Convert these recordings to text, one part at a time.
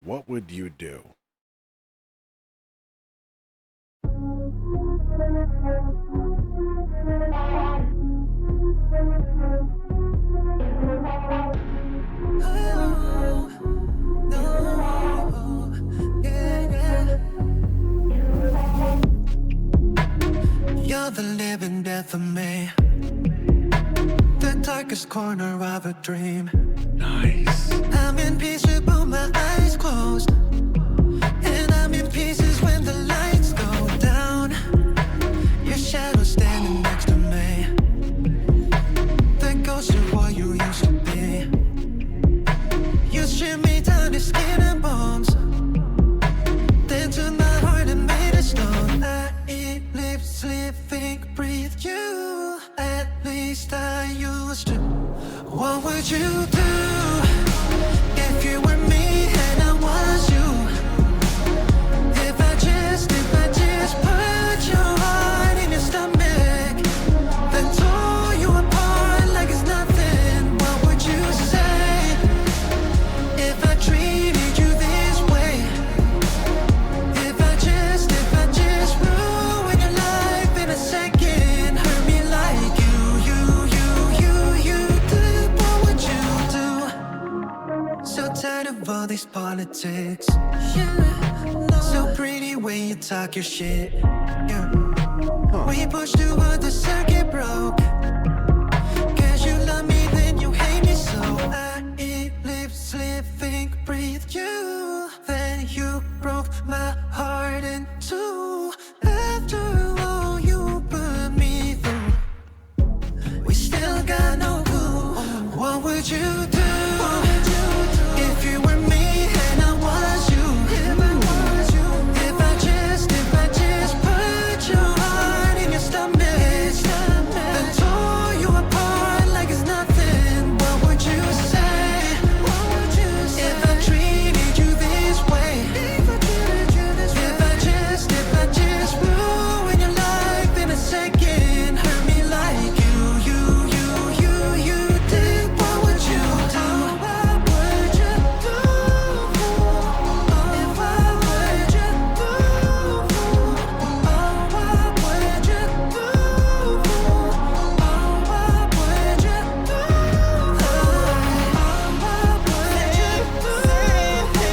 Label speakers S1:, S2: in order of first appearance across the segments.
S1: What would you do?
S2: You're the living death of me, the darkest corner of a dream.
S1: Nice.
S2: I'm in pieces but my eyes closed, and I'm in pieces when the lights go down. Your shadow standing next to me, the ghost of what you used to be. You strip me down to skin and bones, then took my heart and made it stone. I eat, live, sleep, think, breathe you. At least I used to. What would you do if you were me and I was you? If I just put your heart in your stomach, then tore you apart like it's nothing, what would you say? If I treated you this way, if I just ruined your life in a second, hurt me like you did, what would you do? So tired of all these politics. So pretty when you talk your shit. Yeah. We pushed too hard, the circuit broke. Cause you love me, then you hate me. So I eat, live, sleep, think, breathe you. Then you broke my heart in two. After all you put me through, we still got no clue. What would you do if you were me and I was you? If I just put your heart in your stomach, then tore you apart like it's nothing, what would you say? If I treated you this way, if I just ruined your life in a second, hurt me like you did, what would you do? What would you do? If I would you do? Oh, what would you do? Oh, what would you do? Oh, what would you do? If I would you do? If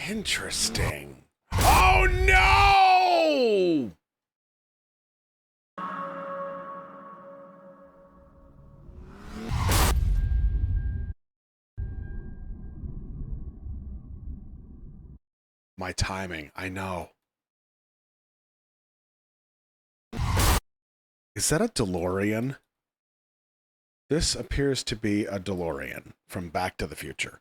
S1: Interesting. Oh no! My timing, I know. Is that a DeLorean? This appears to be a DeLorean from Back to the Future.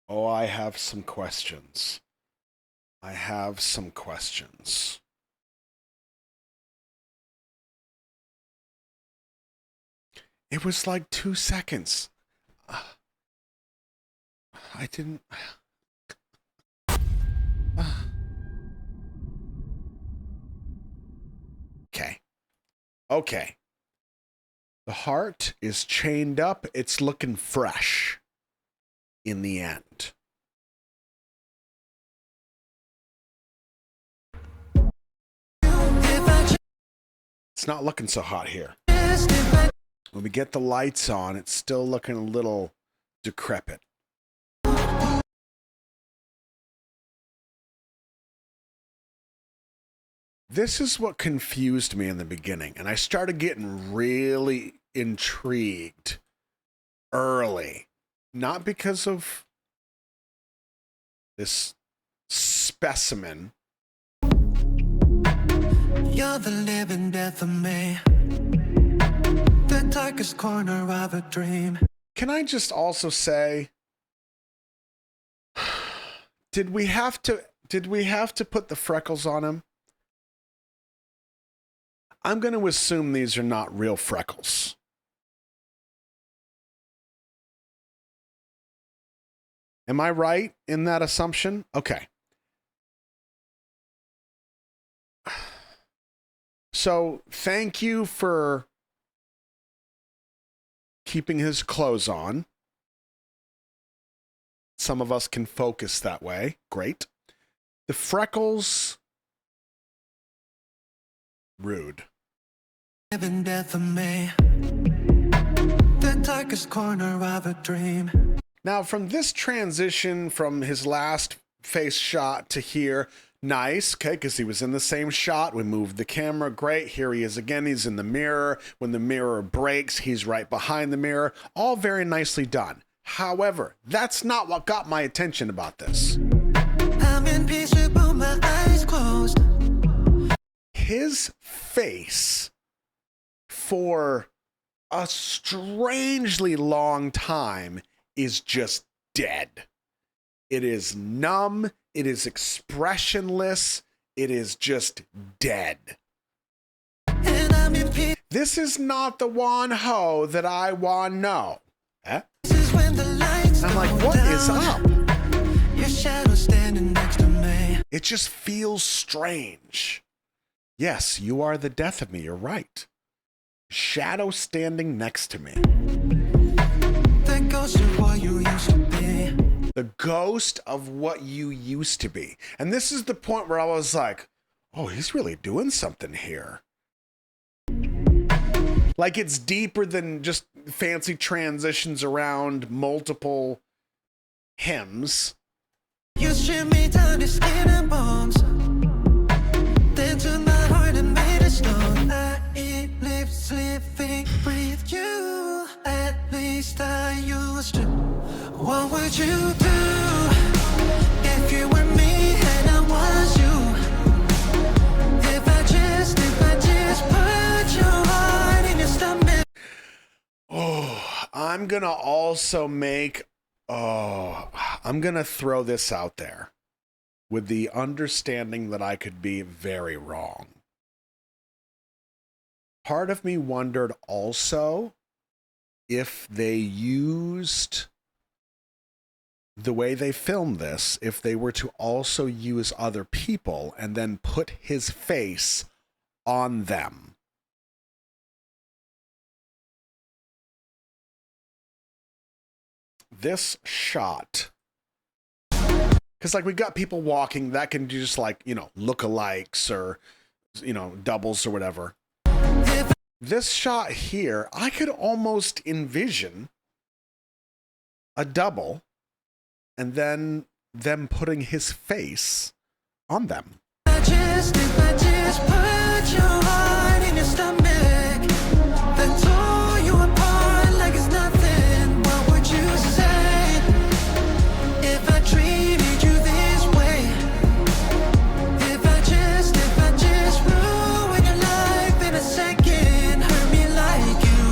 S1: Oh, I have some questions. I have some questions. It was like 2 seconds. I didn't... Okay. Okay. The heart is chained up. It's looking fresh in the end. It's not looking so hot here. When we get the lights on, it's still looking a little decrepit. This is what confused me in the beginning, and I started getting really intrigued early. Not because of this specimen.
S2: You're the living death of me, the darkest corner of a dream.
S1: Can I just also say, did we have to put the freckles on him? I'm going to assume these are not real freckles. Am I right in that assumption? Okay. So thank you for keeping his clothes on. Some of us can focus that way. Great. The freckles, rude.
S2: Living death of me. The darkest corner of a dream.
S1: Now, from this transition from his last face shot to here, nice, okay, because he was in the same shot. We moved the camera, great. Here he is again. He's in the mirror. When the mirror breaks, he's right behind the mirror. All very nicely done. However, that's not what got my attention about this.
S2: I'm in peace with both my eyes closed.
S1: His face for a strangely long time is just dead. It is numb. It is expressionless. It is just dead.
S2: And I'm in peace
S1: This is not the WONHO that I want to know. Eh?
S2: when the lights
S1: I'm like,
S2: go
S1: what is
S2: down.
S1: up?
S2: Your shadow standing next to me.
S1: It just feels strange. Yes, you are the death of me. You're right. Shadow standing next to me.
S2: The ghost of what you used to be.
S1: The ghost of what you used to be. And this is the point where I was like, oh, he's really doing something here. Like it's deeper than just fancy transitions around multiple hymns.
S2: You stripped me down to skin and bones. Then took my heart and made it stone. I eat, live, sleep, think, breathe you. At least I used to. What would you do if you were me and I was you? If I just put your heart in your stomach.
S1: Oh, I'm going to also make, I'm going to throw this out there with the understanding that I could be very wrong. Part of me wondered also if they used the way they filmed this, if they were to also use other people and then put his face on them. This shot, because like we got people walking that can do just like, you know, lookalikes or, you know, doubles or whatever. This shot here, I could almost envision a double and then them putting his face on them.
S2: If I just put your heart in your stomach, then tore you apart like it's nothing, what would you say? If I treated you this way, if I just ruined your life in a second, hurt me like you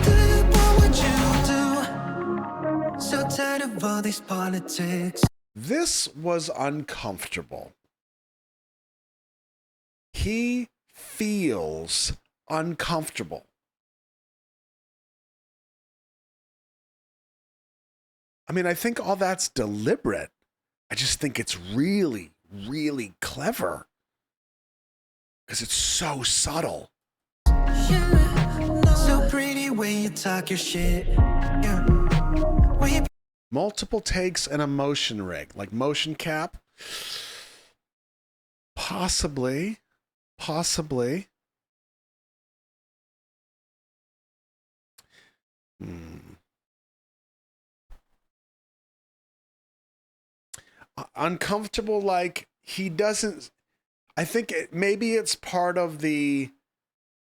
S2: did, what would you do? So tired of all these politics.
S1: This was uncomfortable. He feels uncomfortable. I mean, I think all that's deliberate. I just think it's really, really clever. Because it's so subtle.
S2: So pretty when you talk your shit. Yeah. When you
S1: Multiple takes and a motion rig, like motion cap. Possibly. Uncomfortable, like he doesn't. I think maybe it's part of the.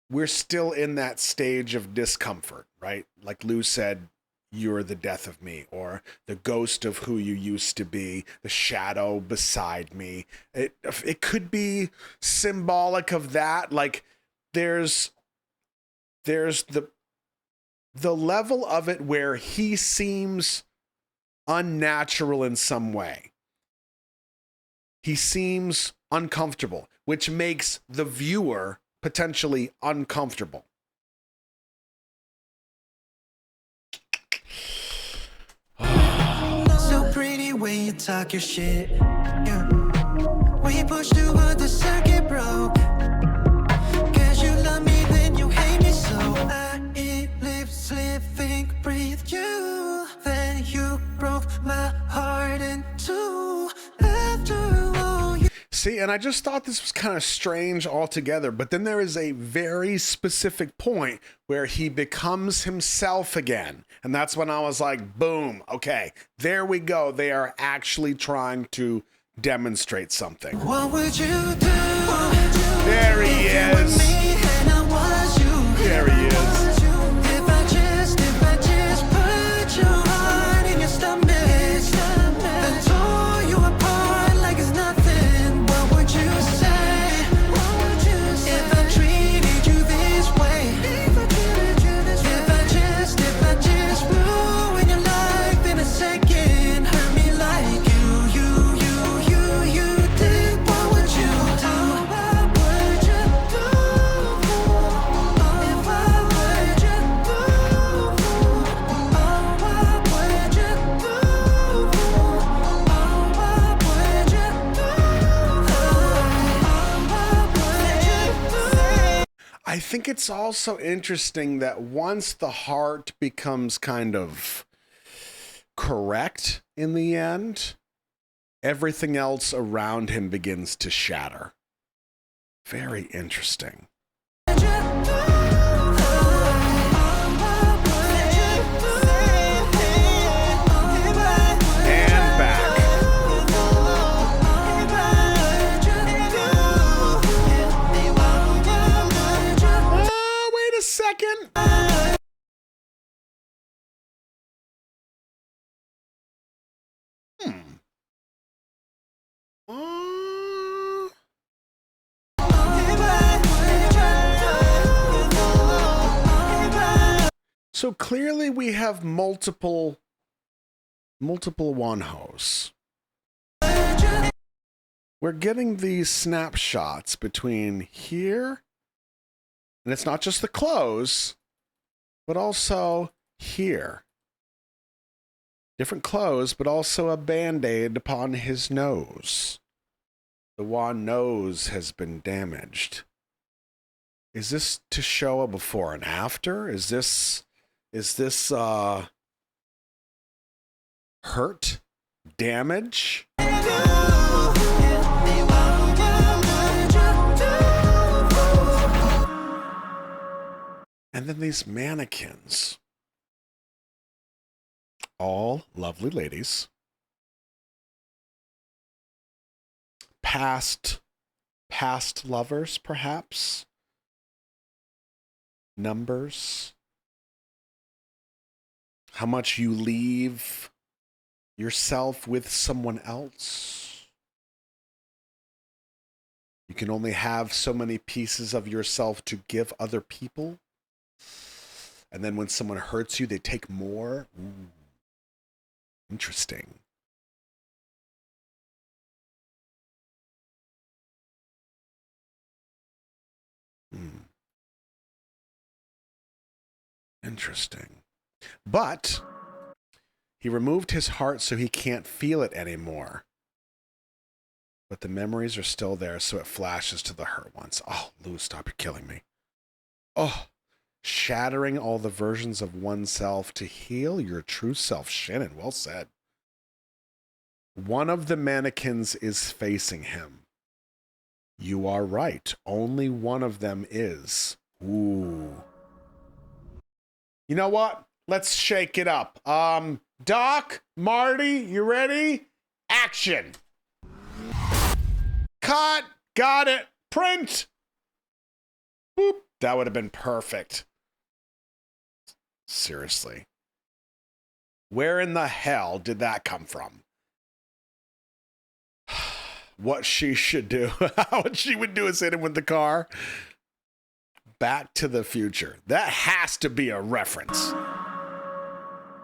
S1: We're still in that stage of discomfort, right? Like Lou said, you're the death of me, or the ghost of who you used to be, the shadow beside me. It could be symbolic of that. Like there's the level of it where he seems unnatural in some way. He seems uncomfortable, which makes the viewer potentially uncomfortable.
S2: way you talk your shit. Yeah. We pushed through what the circuit broke. Cause you love me, then you hate me so. I eat, live, sleep, think, breathe you. Then you broke my heart in two. After all you.
S1: See, and I just thought this was kind of strange altogether, but then there is a very specific point where he becomes himself again. And that's when I was like, boom, okay, there we go. They are actually trying to demonstrate something.
S2: What would you do?
S1: There he is. There he is.
S2: If I just put your heart in your stomach, then tore you apart like it's nothing, what would you say? If I treated you this way, if I just ruin your life in a second, hurt me like you did, what would you do? What would you do? If I were you do? Oh, what would you do? Oh, what would you do? Oh, what would you do?
S1: I think it's also interesting that once the heart becomes kind of correct in the end, everything else around him begins to shatter. Very interesting. And back. Wait a second. So clearly we have multiple WONHOs. We're getting these snapshots between here, and it's not just the clothes, but also here. Different clothes, but also a band-aid upon his nose. The WON nose has been damaged. Is this to show a before and after? Is this hurt? Damage? And then these mannequins. All lovely ladies. Past lovers, perhaps. Numbers. How much you leave yourself with someone else. You can only have so many pieces of yourself to give other people. And then when someone hurts you, they take more. Ooh. Interesting. Interesting. But he removed his heart so he can't feel it anymore. But the memories are still there, so it flashes to the hurt ones. Oh, Lou, stop, you're killing me. Oh, shattering all the versions of oneself to heal your true self. Shannon, well said. One of the mannequins is facing him. You are right. Only one of them is. Ooh. You know what? Let's shake it up. Doc, Marty, you ready? Action. Cut. Got it. Print. Boop. That would have been perfect. Seriously. Where in the hell did that come from? What she should do. What she would do is hit him with the car. Back to the Future. That has to be a reference.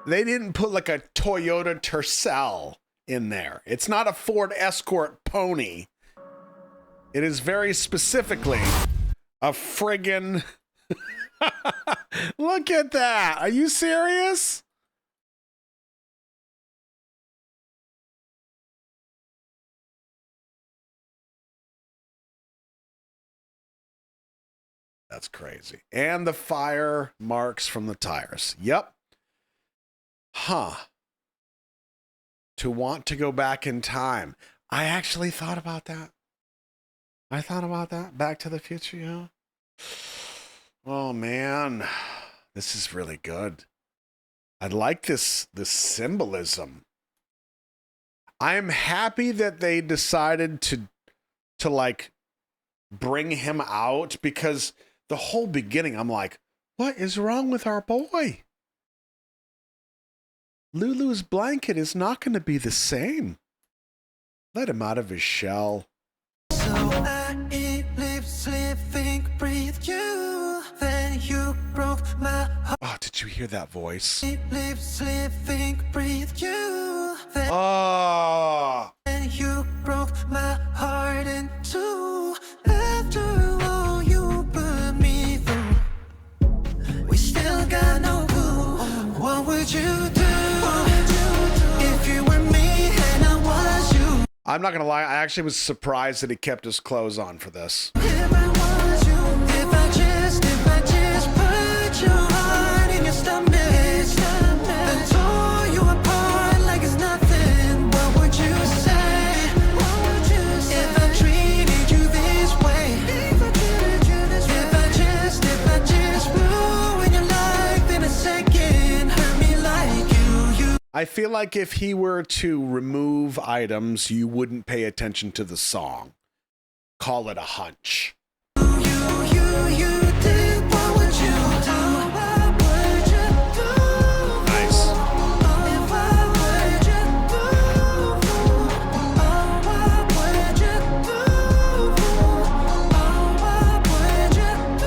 S1: They didn't put like a Toyota Tercel in there. It's not a Ford Escort pony. It is very specifically a friggin'... Look at that. Are you serious? That's crazy. And the fire marks from the tires. Yep. Huh. To want to go back in time. I actually thought about that. I thought about that. Back to the Future, yeah. Oh, man. This is really good. I like this symbolism. I'm happy that they decided to like bring him out, because the whole beginning I'm like, what is wrong with our boy? Lulu's blanket is not going to be the same. Let him out of his shell.
S2: So I eat, live, sleep, think, breathe you. Then you broke my heart.
S1: Oh, did you hear that voice?
S2: Eat, live, sleep, think, breathe you. Then
S1: Oh,
S2: you broke my heart in two. After all you put me through, we still got no clue. What would you do if you were me and I was you?
S1: I'm not going to lie. I actually was surprised that he kept his clothes on for this.
S2: If I was you, if I just put your heart in your stomach, and tore you apart like it's nothing, what would you say? If I treated you this way, if I just ruined your life in a second, hurt me like you.
S1: I feel like if he were to remove items, you wouldn't pay attention to the song. Call it a hunch.
S2: You did, what would you do? What would you do?
S1: Nice.
S2: If I would you do? What would you do? What would you do? What would you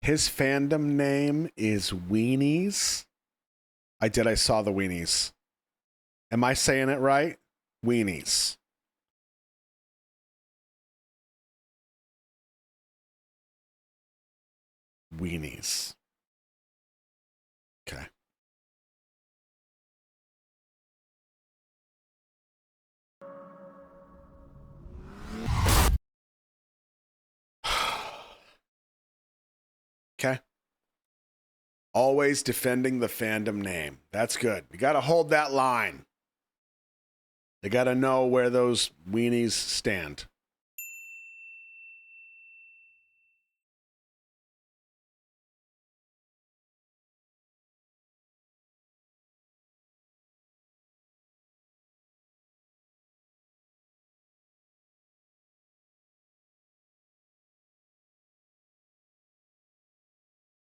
S1: His fandom name is Weenies. I saw the Weenies. Am I saying it right? Weenies. Weenies. Okay. Okay. Always defending the fandom name. That's good. You got to hold that line. They got to know where those weenies stand.